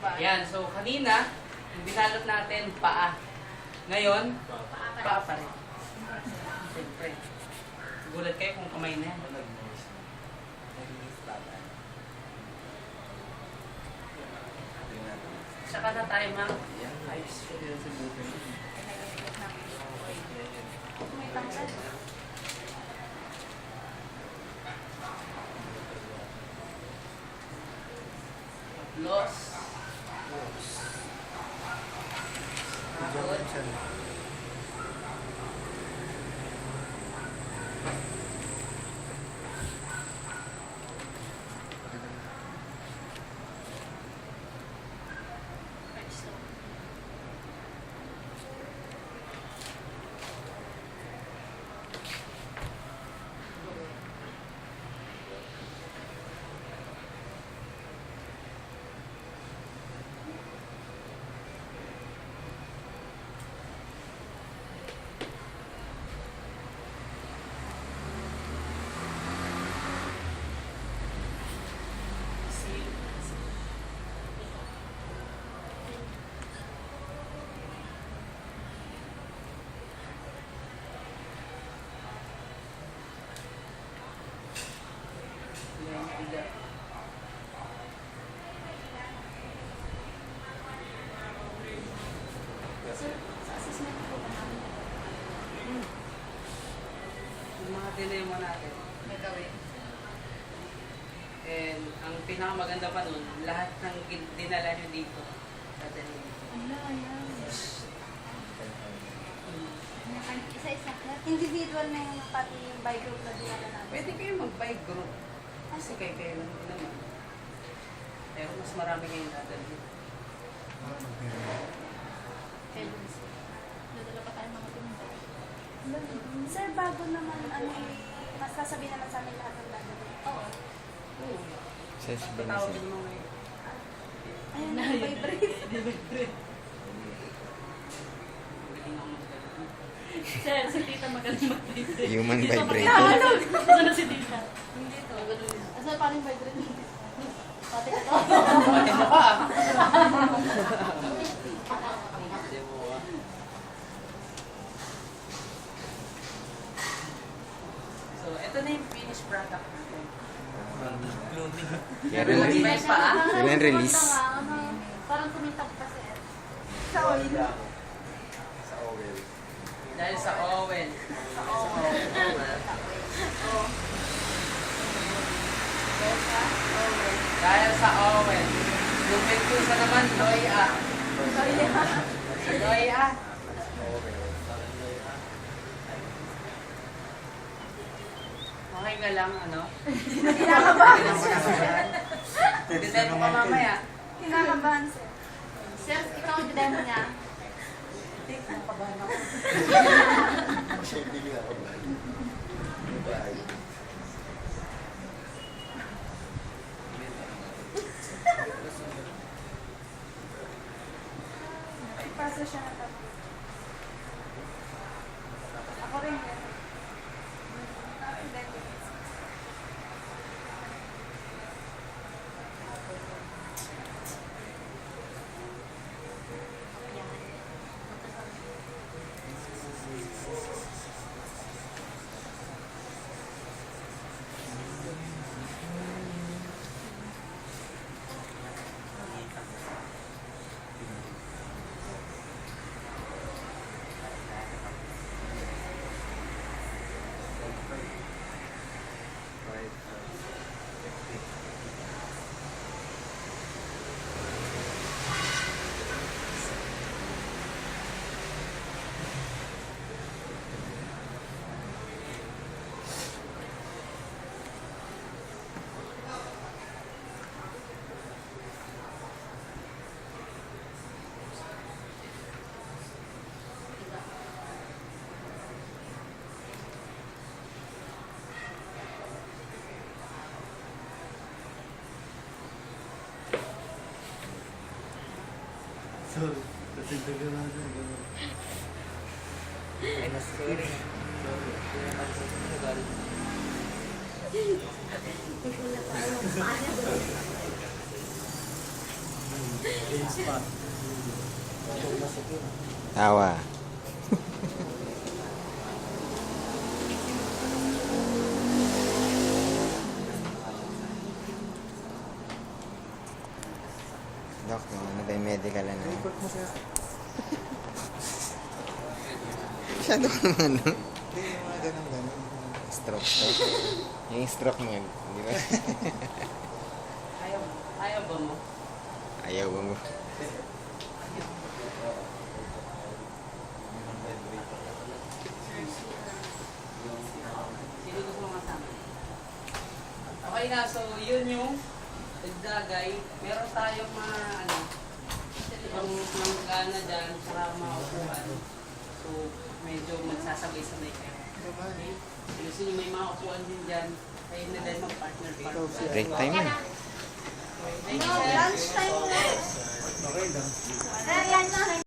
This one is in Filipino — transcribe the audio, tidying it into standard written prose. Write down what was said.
Yan, so kanina, yung binalot natin, paa. Ngayon, paa pa rin. Siyempre. Gulat kayo kung kamay na yan. Saka na tayo, ma'am. Ayos. May tangkad. Los. Sir, sa assessment po ba namin? Yung mga dilemma natin. Nagawin. And ang pinakamaganda pa nun, lahat ng dinala nyo dito. Dadalhin. Ala, ayan. Isa-isa. Individual na yung pati yung by group na dinala natin. Pwede kayo mag-buy group. Kasi kayo lang din naman. Pero mas marami kayong dadalhin. Nadala pa tayo mga pinunta. Sir, bago naman, mas sasabihin naman sa amin lahat ng dadalhin. Oo. Oo. Says Patawag Benison. mo ngayon. Ayun, nag-vibrate. Sir, si Tita magaling mag-vibrate. Human Tita vibrator. magaling. Ito na si Tita. Hindi to. Asa parang vibrate. Pati ka to. Pati mo pa. So, ito na yung finished product natin. Relax ba yung paa? Kailan release? Parang tumitag pa sir. Sa oil. Dahil sa oven. Dahil sa oven. Yung pagkusa naman, loya. Loya. Okay ka lang, ano? Kinakabahan siya. Tinay mo pa mamaya. Kinakabahan sir. Sir, ikaw ang demo niya. Hindi, nakabahan ako. Ipasa siya na tabi. Ako rin yan. So, kasi daga natin. Ay, sorry. Wala pa. spot. Tawa. Dok, yung ano ba yung medical ano? Report mo sir. Masyado ka naman, no? Hindi, yung mga ganun. Stroke. Yung stroke mo, di ba? Ayaw, ayaw ba mo? Ayaw mo. Sino gusto mo kasama? Okay na, so yun yung dagdagay. Meron tayong mga ano, yung manggana dyan, saka mga upuan. So, medyo magsasabay-sabay kayo. Okay? Gusto nyo may mga upuan din dyan, kayo na din mag-partner. Break time na. Thank you, No, sir. lunch time na. Okay lang.